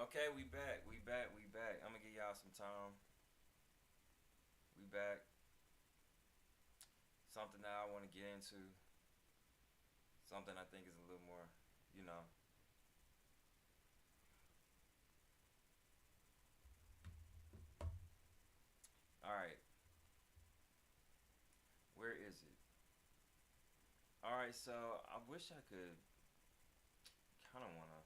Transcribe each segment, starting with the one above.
Okay, we back. We back. We back. I'm gonna give y'all some time. We back. Something that I want to get into. Something I think is a little more, you know. All right. Where is it? All right. So I wish I could. Kind of want to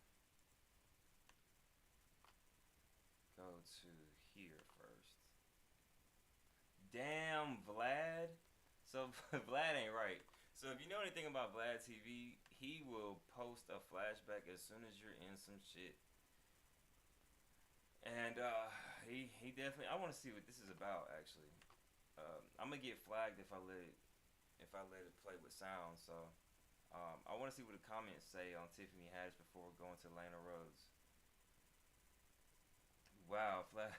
go to here first. Damn, Vlad. So Vlad ain't right. So if you know anything about Vlad TV, he will post a flashback as soon as you're in some shit. And he definitely. I want to see what this is about. Actually, I'm gonna get flagged if I let it play with sound. So I want to see what the comments say on Tiffany Haddish before going to Lana Rhoades. Wow, Flat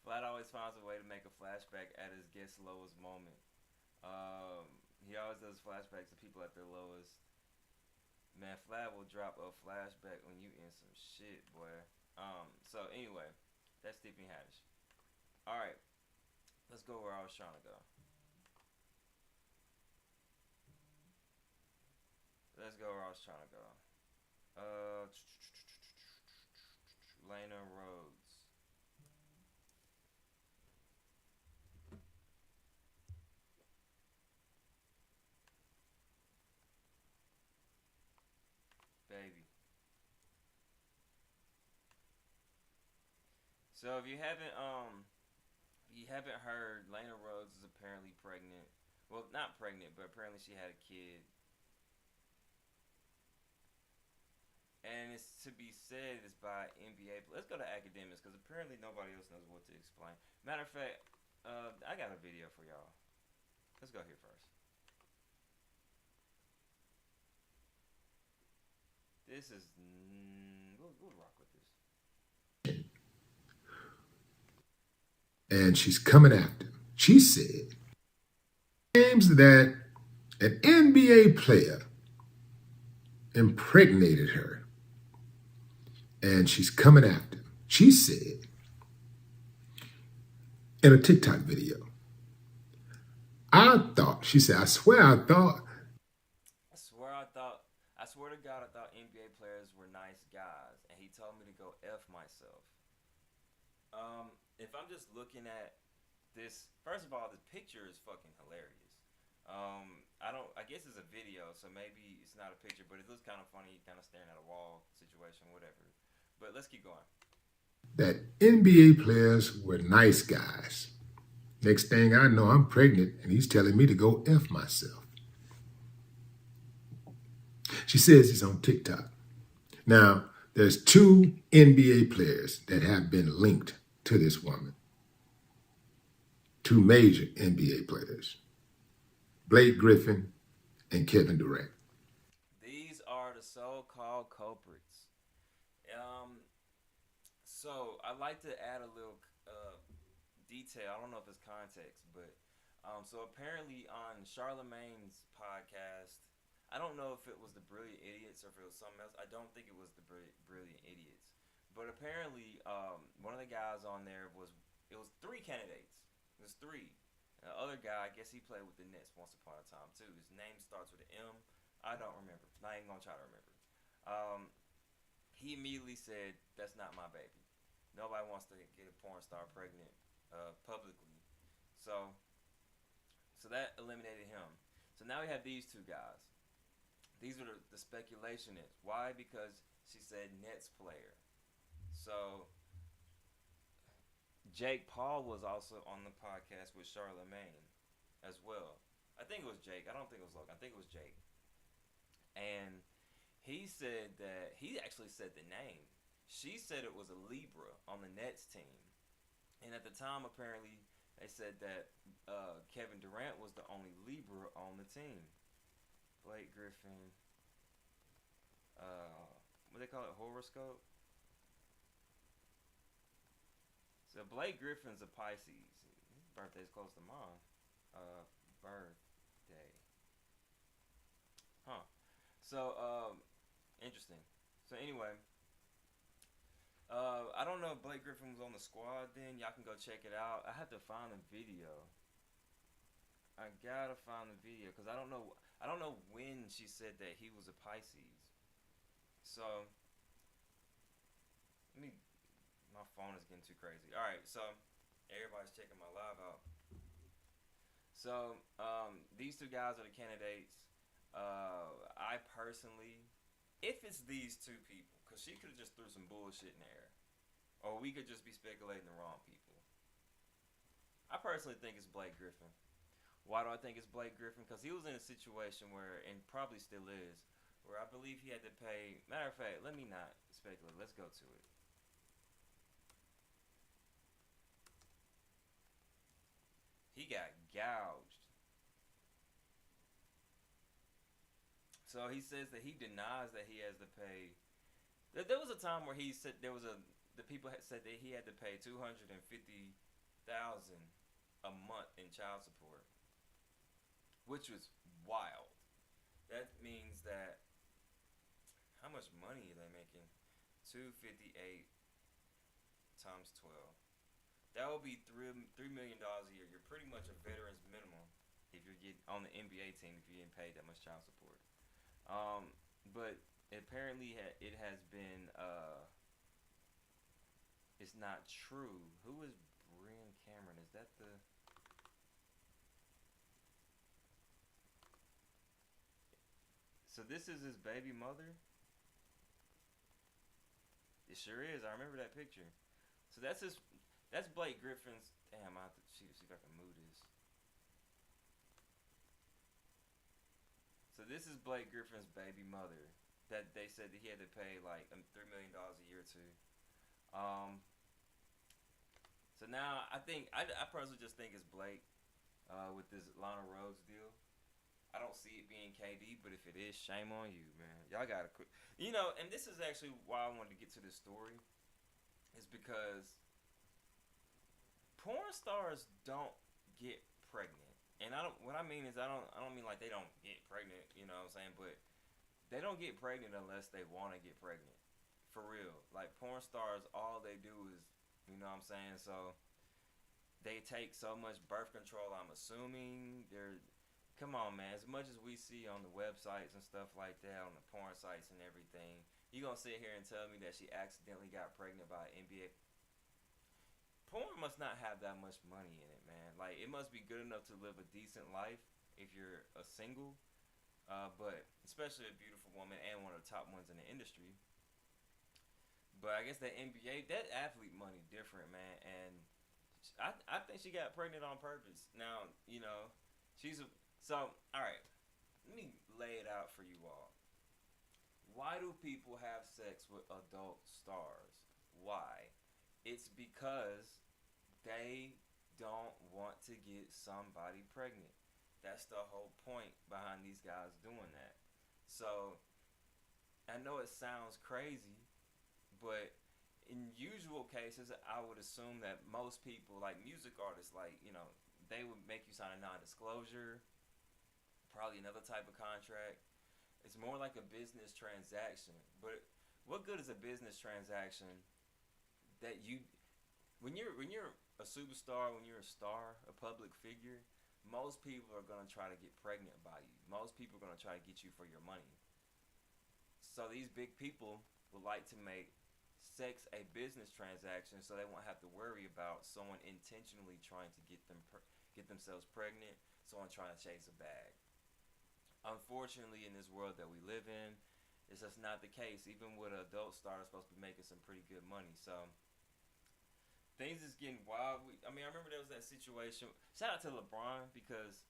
Flat always finds a way to make a flashback at his guest's lowest moment. Um, he always does flashbacks to people at their lowest. Man, Flat will drop a flashback when you in some shit, boy. So anyway, that's Tiffany Haddish. All right, let's go where I was trying to go. Let's go where I was trying to go. Uh, Lana Rhoades, baby. So if you haven't heard, Lana Rhoades is apparently pregnant. Well, not pregnant, but apparently she had a kid, and it's to be said it's by NBA. Let's go to academics because apparently nobody else knows what to explain. Matter of fact, I got a video for y'all. Let's go here first. This is we'll rock with this. And she's coming after him. She said, claims that an NBA player impregnated her, and she's coming after him. She said in a TikTok video, she said, I swear I thought. I swear I thought. I swear to God, I thought NBA players were nice guys, and he told me to go f myself. If I'm just looking at this, first of all, the picture is fucking hilarious. I don't. I guess it's a video, so maybe it's not a picture, but it looks kind of funny, kind of staring at a wall situation, whatever. But let's keep going. That NBA players were nice guys. Next thing I know, I'm pregnant, and he's telling me to go F myself. She says it's on TikTok. Now, there's two NBA players that have been linked to this woman. Two major NBA players, Blake Griffin and Kevin Durant. These are the so-called culprits. Um, so I like to add a little detail. I don't know if it's context, but so apparently on Charlemagne's podcast, I don't know if it was the Brilliant Idiots or if it was something else. I don't think it was the Brilliant Idiots, but apparently one of the guys on there was it was three candidates. It was three. The other guy, I guess he played with the Nets once upon a time too. His name starts with an M. I don't remember. I ain't gonna try to remember. Um, he immediately said, "That's not my baby. Nobody wants to get a porn star pregnant publicly." So, so that eliminated him. So now we have these two guys. These are the speculation is why because she said Nets player. So Jake Paul was also on the podcast with Charlemagne as well. I think it was Jake. I don't think it was Logan. I think it was Jake. And he said that he actually said the name. She said it was a Libra on the Nets team. And at the time, apparently, they said that Kevin Durant was the only Libra on the team. Blake Griffin, what they call it, horoscope. So Blake Griffin's a Pisces. His birthday's close to mine. Birthday, huh? So interesting. So anyway, I don't know if Blake Griffin was on the squad then. Y'all can go check it out. I have to find the video. I gotta find the video because I don't know. I don't know when she said that he was a Pisces. So let me. My phone is getting too crazy. All right, so everybody's checking my live out. So these two guys are the candidates. I personally, if it's these two people, because she could have just threw some bullshit in the air, or we could just be speculating the wrong people. I personally think it's Blake Griffin. Why do I think it's Blake Griffin? Because he was in a situation where, and probably still is, where I believe he had to pay. Matter of fact, let me not speculate. Let's go to it. He got gouged. So he says that he denies that he has to pay. There was a time where he said there was a the people had said that he had to pay $250,000 a month in child support, which was wild. That means that how much money are they making? 258 times 12. That would be $3 million a year. You're pretty much a veteran's minimum if you're getting on the NBA team if you're getting paid that much child support. But apparently it has been it's not true. Who is Brian Cameron? Is that the So this is his baby mother? It sure is. I remember that picture. So that's Blake Griffin's. Damn, I have to see if I can move this. So this is Blake Griffin's baby mother that they said that he had to pay like $3 million a year to. Um, so now I personally just think it's Blake with this Lana Rhoades deal. I don't see it being KD, but if it is, shame on you, man. Y'all gotta quit. And this is actually why I wanted to get to this story, is because porn stars don't get pregnant. And I don't. What I mean is, I don't mean like they don't get pregnant. You know what I'm saying? But they don't get pregnant unless they want to get pregnant. For real. Like porn stars, all they do is, you know what I'm saying? So they take so much birth control. I'm assuming they're. Come on, man. As much as we see on the websites and stuff like that, on the porn sites and everything, you gonna sit here and tell me that she accidentally got pregnant by an NBA? Porn must not have that much money in it, man. Like it must be good enough to live a decent life if you're a single, but especially a beautiful woman and one of the top ones in the industry. But I guess that NBA, that athlete money different, man. And I think she got pregnant on purpose. Now she's a so all right. Let me lay it out for you all. Why do people have sex with adult stars? Why? It's because they don't want to get somebody pregnant. That's the whole point behind these guys doing that. So I know it sounds crazy, but in usual cases, I would assume that most people, like music artists, they would make you sign a non-disclosure, probably another type of contract. It's more like a business transaction. But what good is a business transaction that when you're a superstar, when you're a star, a public figure, most people are gonna try to get pregnant by you. Most people are gonna try to get you for your money. So these big people would like to make sex a business transaction, so they won't have to worry about someone intentionally trying to get themselves pregnant, someone trying to chase a bag. Unfortunately, in this world that we live in, it's just not the case. Even with an adult star, they're supposed to be making some pretty good money. So things is getting wild. I remember there was that situation. Shout out to LeBron because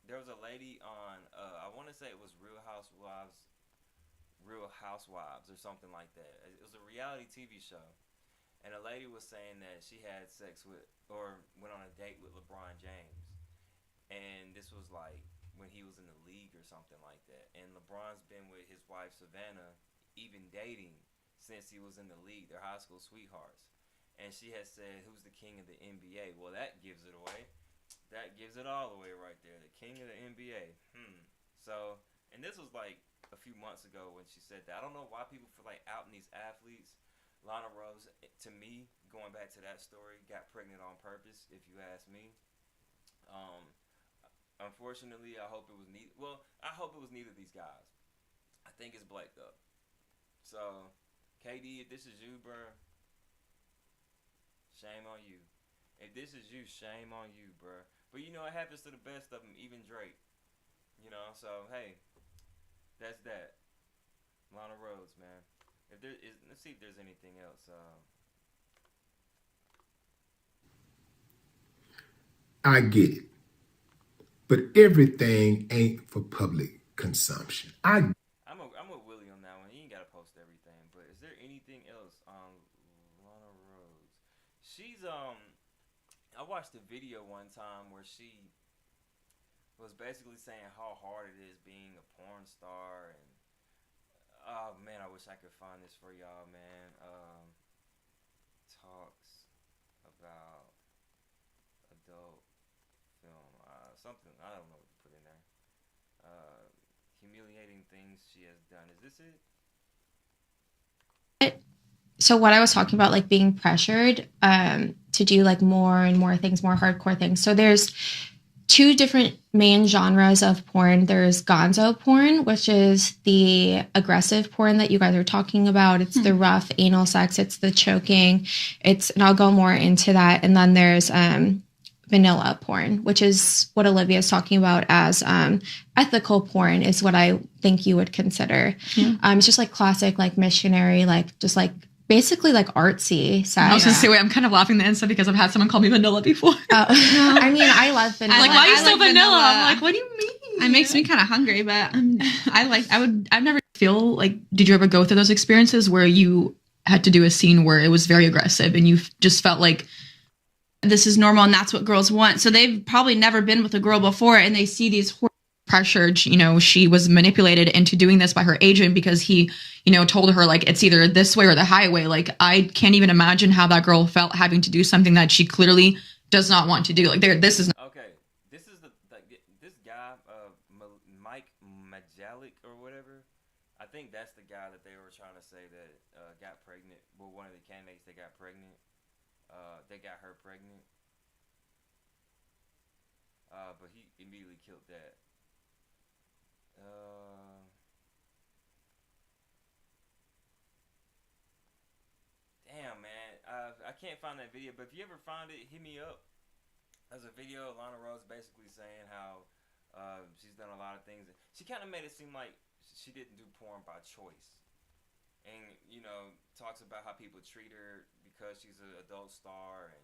there was a lady on I want to say it was Real Housewives or something like that. It was a reality TV show, and a lady was saying that she had sex with or went on a date with LeBron James, and this was like when he was in the league or something like that. And LeBron's been with his wife Savannah, even dating since he was in the league. They're high school sweethearts. And she has said, "Who's the king of the NBA?" Well, that gives it away. That gives it all away right there. The king of the NBA. So, and this was like a few months ago when she said that. I don't know why people feel like outing these athletes. Lana Rhoades, to me, going back to that story, got pregnant on purpose, if you ask me. Unfortunately, I hope it was neither. Well, I hope it was neither of these guys. I think it's Blake though. So, KD, if this is you, bro, shame on you. If this is you, shame on you, bro. But you know, it happens to the best of them, even Drake. You know, so hey, that's that. Lana Rhoades, man. If there is, let's see if there's anything else. I get it, but everything ain't for public consumption. I'm with Willie on that one. He ain't gotta post everything. But is there anything else on Lana Rhoades? She's I watched a video one time where she was basically saying how hard it is being a porn star, and oh man, I wish I could find this for y'all, man. Talks about adult film, something, I don't know what to put in there. Humiliating things she has done. Is this it? So what I was talking about, like being pressured to do like more and more things, more hardcore things. So there's two different main genres of porn. There's gonzo porn, which is the aggressive porn that you guys are talking about. It's the rough anal sex. It's the choking. And I'll go more into that. And then there's vanilla porn, which is what Olivia is talking about as ethical porn, is what I think you would consider. It's just like classic, like missionary, like just like basically like artsy sex. I was gonna say, wait, I'm kind of laughing the inside because I've had someone call me vanilla before. I mean, I love vanilla. Like, why are you so vanilla? I'm like, what do you mean? It makes me kind of hungry, but I've never feel like, did you ever go through those experiences where you had to do a scene where it was very aggressive and you just felt like this is normal and that's what girls want? So they've probably never been with a girl before and they see these pressured, you know, she was manipulated into doing this by her agent because he, you know, told her like, it's either this way or the highway. Like, I can't even imagine how that girl felt having to do something that she clearly does not want to do. Like, this is okay. This is this guy, Mike Majalik or whatever. I think that's the guy that they were trying to say that got pregnant. Well, one of the candidates that got pregnant. They got her pregnant. But he immediately killed that. Damn, man. I can't find that video, but if you ever find it, hit me up. There's a video of Lana Rhoades basically saying how she's done a lot of things. She kind of made it seem like she didn't do porn by choice. And, you know, talks about how people treat her because she's an adult star and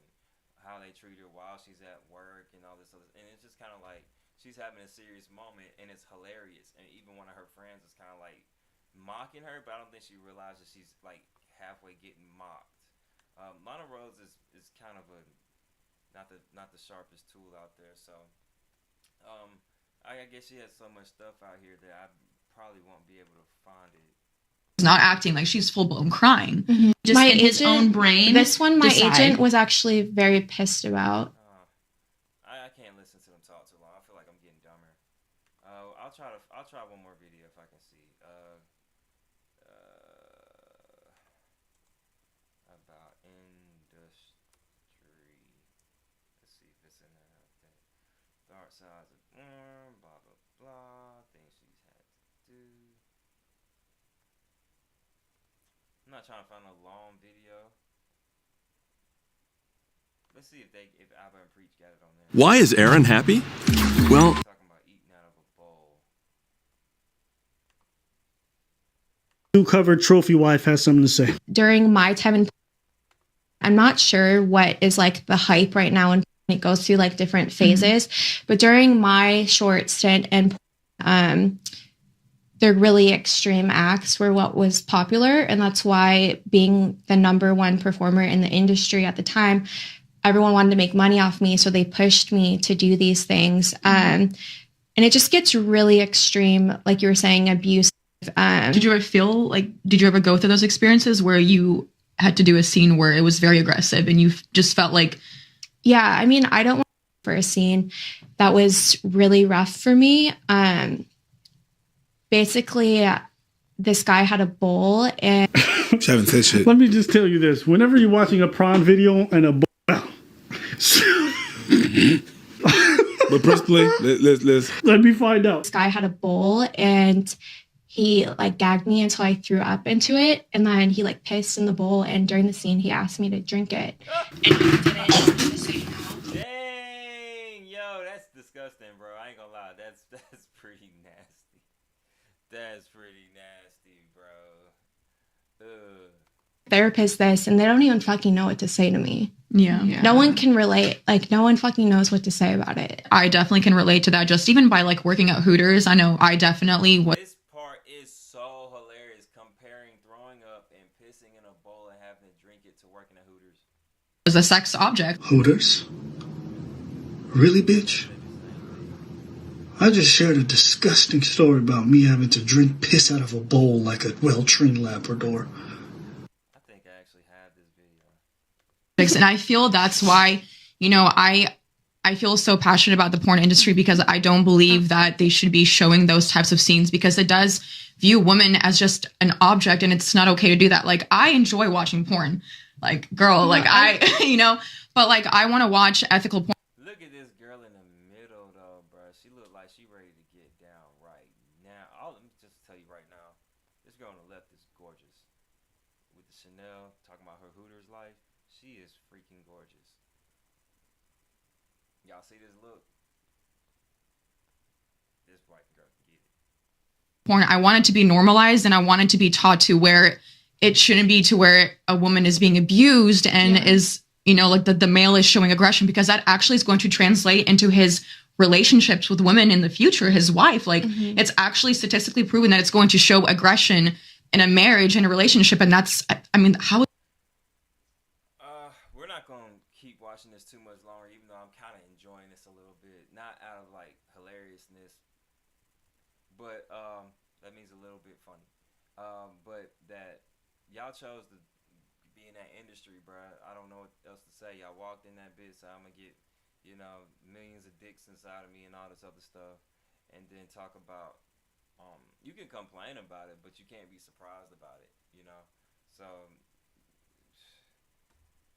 how they treat her while she's at work and all this other. And it's just kind of like she's having a serious moment and it's hilarious. And even one of her friends is kind of like mocking her, but I don't think she realizes she's like halfway getting mocked. Lana Rhoades is kind of a not the sharpest tool out there. So I guess she has so much stuff out here that I probably won't be able to find it. Not acting like she's full blown crying. Just my in his own brain. This one, my agent was actually very pissed about. I can't listen to them talk too long. I feel like I'm getting dumber. I'll try one more video if I can see. About industry. Let's see if it's in there. Dark sides of porn. Blah blah blah. Things she's had to do. I'm not trying to find a long video. Let's see if Favre and Preach got it on there. Why is Aaron happy? Well, Talking about eating out of a bowl. New cover trophy wife has something to say. During my time in, I'm not sure what is like the hype right now, and it goes through like different phases. But during my short stint in, the really extreme acts were what was popular. And that's why, being the number one performer in the industry at the time, everyone wanted to make money off me. So they pushed me to do these things. And it just gets really extreme. Like you were saying, abusive. Did you ever go through those experiences where you had to do a scene where it was very aggressive and you just felt like, yeah, I mean, I don't want for a scene that was really rough for me. basically, this guy had a bowl and She haven't said shit. Let me just tell you this. Whenever you're watching a prawn video and a But principally, let's let me find out. this guy had a bowl and he like gagged me until I threw up into it, and then he like pissed in the bowl, and during the scene he asked me to drink it. And I didn't. Dang, yo, that's disgusting, bro. I ain't gonna lie, that's pretty nasty. That's pretty nasty, bro. Ugh. Therapist this, and they don't even fucking know what to say to me. Yeah. No one can relate. Like, no one fucking knows what to say about it. I definitely can relate to that. Just even by like working at Hooters, I know I definitely was. This part is so hilarious, comparing throwing up and pissing in a bowl and having to drink it to working at Hooters. Was a sex object. Hooters? Really, bitch? I just shared a disgusting story about me having to drink piss out of a bowl like a well-trained Labrador. I think I actually have this video. And I feel that's why, you know, I feel so passionate about the porn industry, because I don't believe that they should be showing those types of scenes, because it does view women as just an object, and it's not okay to do that. Like, I enjoy watching porn. Like, girl, like you know, but like I want to watch ethical porn. Look at this girl in the middle, though, bro. She look like she ready to get down right now. Let me just tell you right now, this girl on the left is gorgeous. With the Chanel, talking about her Hooters life, she is freaking gorgeous. Y'all see this look? This white girl can get it. Porn, I want it to be normalized, and I want it to be taught to where it shouldn't be to where a woman is being abused and is, you know, like the male is showing aggression, because that actually is going to translate into his relationships with women in the future, his wife. Like, it's actually statistically proven that it's going to show aggression in a marriage and a relationship. And that's, I mean, how? We're not going to keep watching this too much longer, even though I'm kind of enjoying this a little bit. Not out of, like, hilariousness, but that means a little bit funny. But that y'all chose to be in that industry, bro. I don't know what else to say. Y'all walked in that bitch, so I'm going to get, you know, millions of dicks inside of me and all this other stuff. And then talk about, you can complain about it, but you can't be surprised about it, you know? So,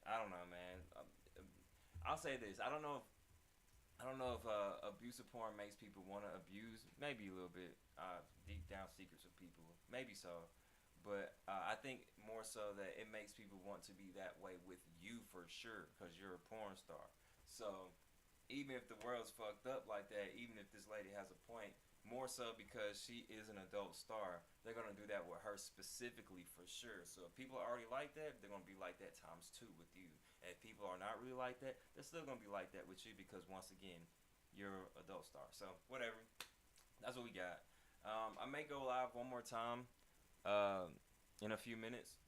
I don't know, man. I'll say this. I don't know if abusive porn makes people want to abuse. Maybe a little bit. Deep down secrets with people. Maybe so. But I think more so that it makes people want to be that way with you for sure, because you're a porn star. So even if the world's fucked up like that, even if this lady has a point, more so because she is an adult star, they're going to do that with her specifically for sure. So if people are already like that, they're going to be like that times 2 with you. And if people are not really like that, they're still going to be like that with you, because once again, you're an adult star. So whatever. That's what we got. I may go live one more time in a few minutes,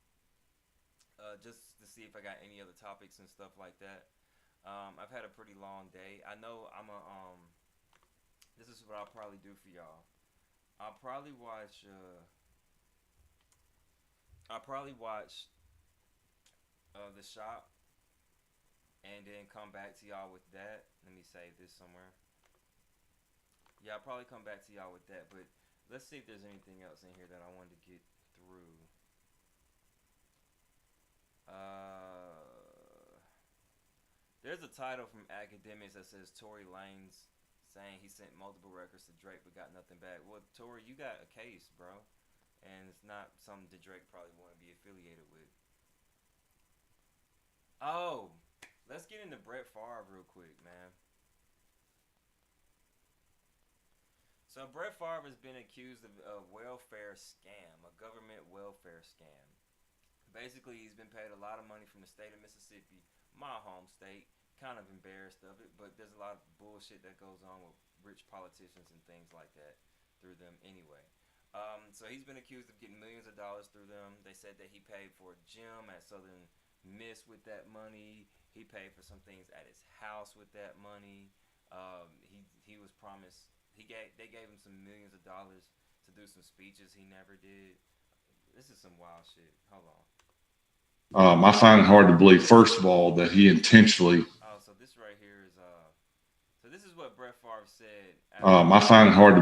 just to see if I got any other topics and stuff like that. I've had a pretty long day. I know this is what I'll probably do for y'all. I'll probably watch The Shop, and then come back to y'all with that. Let me save this somewhere. Yeah, I'll probably come back to y'all with that, but let's see if there's anything else in here that I wanted to get through. There's a title from Academics that says Tory Lanez saying he sent multiple records to Drake but got nothing back. Well, Tory, you got a case, bro, and it's not something that Drake probably want to be affiliated with. Oh, let's get into Brett Favre real quick, man. So Brett Favre has been accused of a welfare scam, a government welfare scam. Basically, he's been paid a lot of money from the state of Mississippi, my home state. Kind of embarrassed of it, but there's a lot of bullshit that goes on with rich politicians and things like that through them anyway. So he's been accused of getting millions of dollars through them. They said that he paid for a gym at Southern Miss with that money. He paid for some things at his house with that money. He was promised. They gave him some millions of dollars to do some speeches he never did. This is some wild shit. Hold on. I find it hard to believe, first of all, that he intentionally. Oh, so this right here is so this is what Brett Favre said. I find it hard to.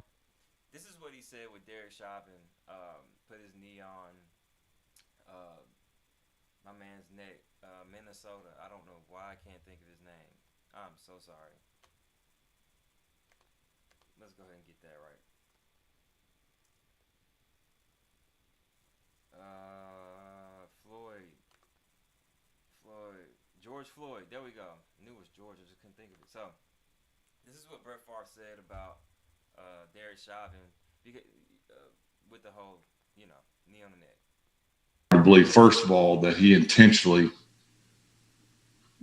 This is what he said with Derek Chauvin put his knee on my man's neck, Minnesota. I don't know why I can't think of his name. I'm so sorry. Let's go ahead and get that right. George Floyd. There we go. I knew it was George. I just couldn't think of it. So, this is what Brett Favre said about Derek Chauvin with the whole, knee on the neck. I believe, first of all, that he intentionally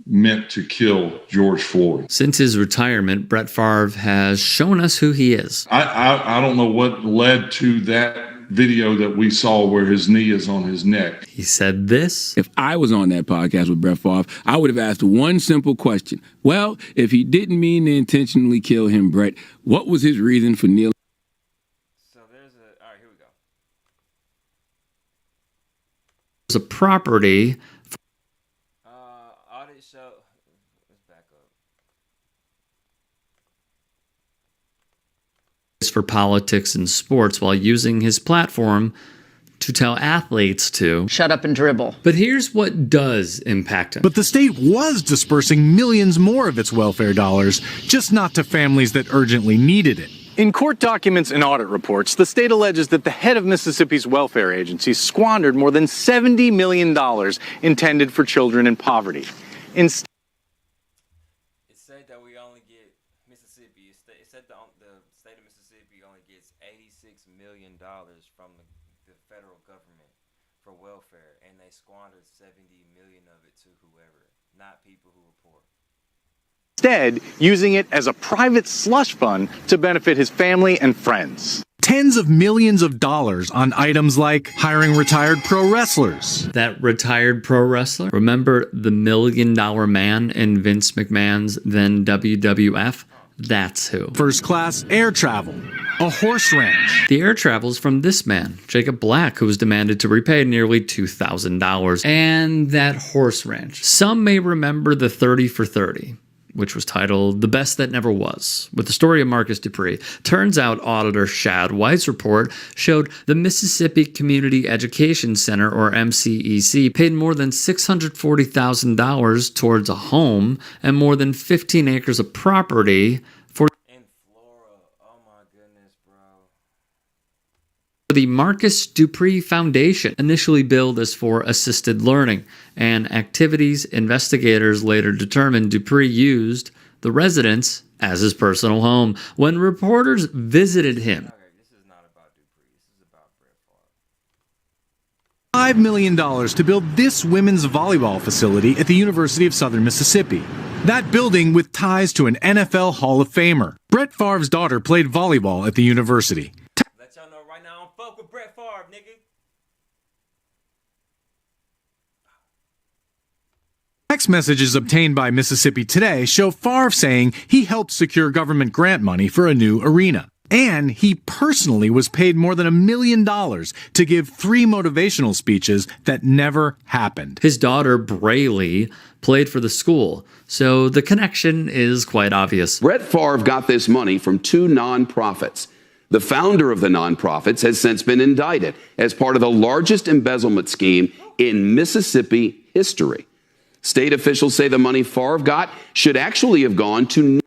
meant to kill George Floyd. Since his retirement, Brett Favre has shown us who he is. I don't know what led to that video that we saw where his knee is on his neck. He said this. If I was on that podcast with Brett Favre, I would have asked one simple question. Well, if he didn't mean to intentionally kill him, Brett, what was his reason for kneeling? So all right, here we go. There's a property. Audit show. Let's back up. For politics and sports while using his platform to tell athletes to shut up and dribble. But here's what does impact him. But the state was dispersing millions more of its welfare dollars, just not to families that urgently needed it. In court documents and audit reports, the state alleges that the head of Mississippi's welfare agency squandered more than $70 million intended for children in poverty. It said that we only get Mississippi. It said the state of Mississippi only gets $86 million from the federal government for welfare, and they squandered $70 million of it to whoever, not people who were poor. Instead, using it as a private slush fund to benefit his family and friends. Tens of millions of dollars on items like hiring retired pro wrestlers. That retired pro wrestler? Remember the $1 Million Man in Vince McMahon's then WWF? That's who. First class air travel. A horse ranch. The air travel's from this man, Jacob Black, who was demanded to repay nearly $2,000. And that horse ranch. Some may remember the 30 for 30. Which was titled The Best That Never Was, with the story of Marcus Dupree. Turns out Auditor Shad White's report showed the Mississippi Community Education Center, or MCEC, paid more than $640,000 towards a home and more than 15 acres of property for the Marcus Dupree Foundation, initially billed as for assisted learning and activities. Investigators later determined Dupree used the residence as his personal home. When reporters visited him, $5 million to build this women's volleyball facility at the University of Southern Mississippi. That building with ties to an NFL Hall of Famer. Brett Favre's daughter played volleyball at the university. Let y'all know right now, I don't fuck with Brett Favre, nigga. Text messages obtained by Mississippi Today show Favre saying he helped secure government grant money for a new arena. And he personally was paid more than $1 million to give 3 motivational speeches that never happened. His daughter, Braylee, played for the school, so the connection is quite obvious. Brett Favre got this money from 2 nonprofits. The founder of the nonprofits has since been indicted as part of the largest embezzlement scheme in Mississippi history. State officials say the money Favre got should actually have gone to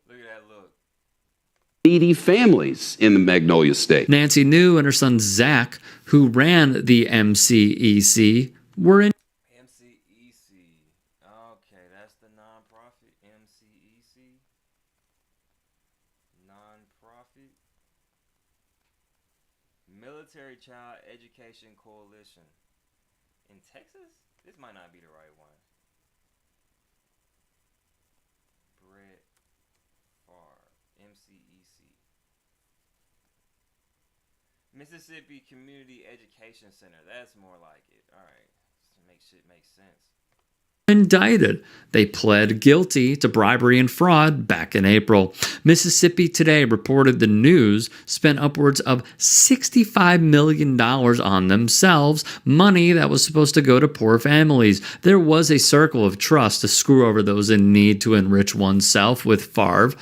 needy families in the Magnolia State. Nancy New and her son Zach, who ran the MCEC, were in. MCEC. Okay, that's the nonprofit. MCEC. Nonprofit. Military Child Education Coalition. In Texas? This might not be the right one. Brett Favre. MCEC. Mississippi Community Education Center. That's more like it. All right. Make shit make sense. Indicted. They pled guilty to bribery and fraud back in April. Mississippi Today reported the news spent upwards of $65 million on themselves, money that was supposed to go to poor families. There was a circle of trust to screw over those in need to enrich oneself with Favre,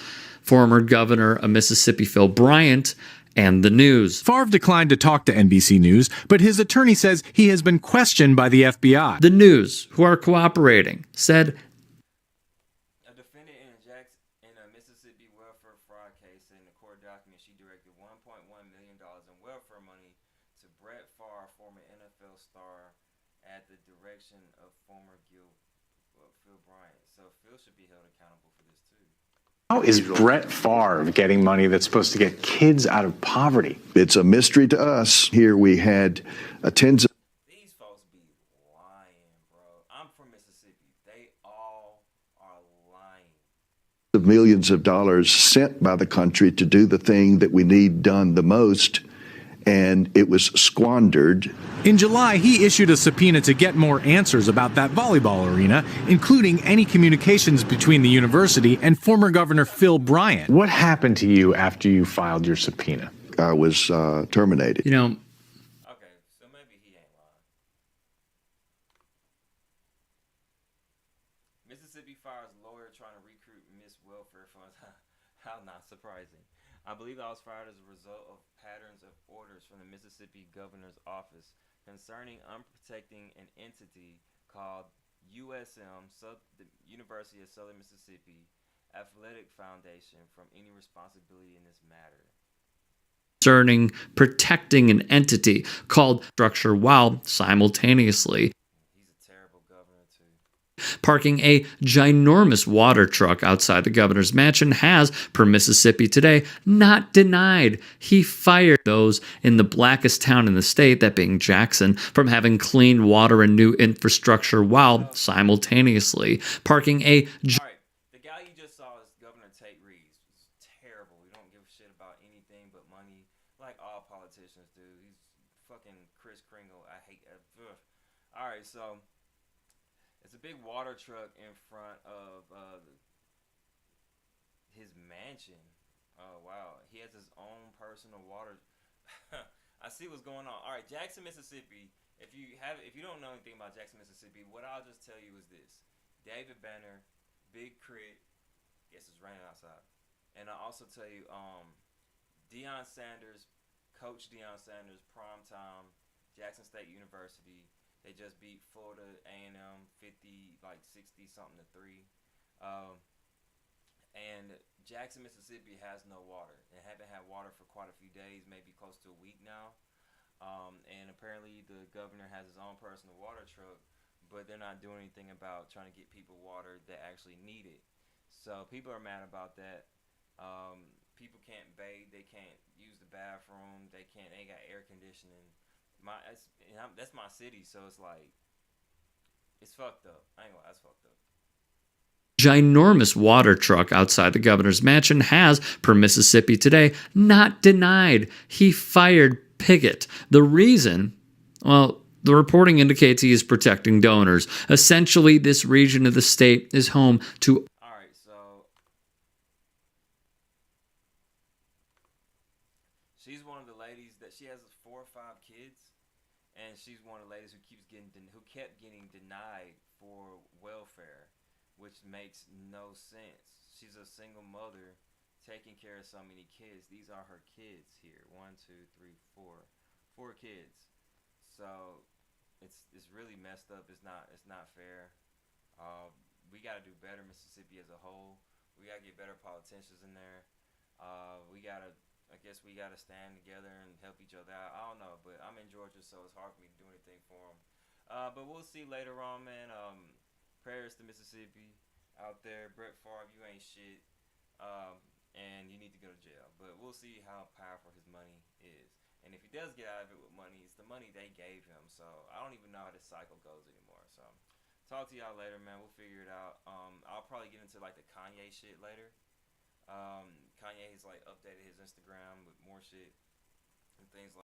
former governor of Mississippi Phil Bryant, and the news. Favre declined to talk to NBC News, but his attorney says he has been questioned by the FBI. The news, who are cooperating, said a defendant in a Mississippi welfare fraud case in the court document she directed $1.1 million in welfare money to Brett Favre, former NFL star, at the direction of former Phil Bryant. So Phil should be held accountable for this too. How is Brett Favre getting money that's supposed to get kids out of poverty? It's a mystery to us. Here we had tens of... These folks be lying, bro. I'm from Mississippi. They all are lying. ...of millions of dollars sent by the country to do the thing that we need done the most, and it was squandered. In July, he issued a subpoena to get more answers about that volleyball arena, including any communications between the university and former Governor Phil Bryant. What happened to you after you filed your subpoena? I was terminated. You know, Okay, so maybe he ain't lying. Mississippi fires lawyer trying to recruit Miss Welfare Funds. How not surprising. I believe I was fired as a result of patterns of orders from the Mississippi governor's office concerning unprotecting an entity called USM, the University of Southern Mississippi Athletic Foundation, from any responsibility in this matter. concerning protecting an entity called structure while simultaneously parking a ginormous water truck outside the governor's mansion has, per Mississippi Today, not denied he fired those in the blackest town in the state, that being Jackson, from having clean water and new infrastructure while simultaneously parking a... All right, the guy you just saw is Governor Tate Reeves. It's terrible. We don't give a shit about anything but money, like all politicians do. He's fucking Kris Kringle. I hate that. Ugh. All right, so... it's a big water truck in front of his mansion. Oh, wow. He has his own personal water. I see what's going on. All right, Jackson, Mississippi. If you don't know anything about Jackson, Mississippi, what I'll just tell you is this. David Banner, Big Crit. Guess it's raining outside. And I'll also tell you, Deion Sanders, Coach Deion Sanders, primetime, Jackson State University. They just beat Florida A&M 60 something to 3. And Jackson, Mississippi has no water. They haven't had water for quite a few days, maybe close to a week now. And apparently the governor has his own personal water truck, but they're not doing anything about trying to get people water that actually need it. So people are mad about that. People can't bathe. They can't use the bathroom. They ain't got air conditioning. That's my city, so it's like, it's fucked up. I ain't gonna lie, that's fucked up. Ginormous water truck outside the governor's mansion has, per Mississippi Today, not denied he fired Piggott. The reason, well, the reporting indicates he is protecting donors. Essentially, this region of the state is home to... Alright, so... she's one of the ladies that she has 4 or 5 kids. And she's one of the ladies who kept getting denied for welfare, which makes no sense. She's a single mother taking care of so many kids. These are her kids here. 1, 2, 3, 4. 4 kids. So it's really messed up. It's not fair. We got to do better, Mississippi as a whole. We got to get better politicians in there. I guess we got to stand together and help each other out. I don't know, but I'm in Georgia, so it's hard for me to do anything for them. But we'll see later on, man. Prayers to Mississippi out there. Brett Favre, you ain't shit. And you need to go to jail. But we'll see how powerful his money is. And if he does get out of it with money, it's the money they gave him. So I don't even know how this cycle goes anymore. So talk to y'all later, man. We'll figure it out. I'll probably get into like the Kanye shit later. Kanye has like updated his Instagram with more shit and things like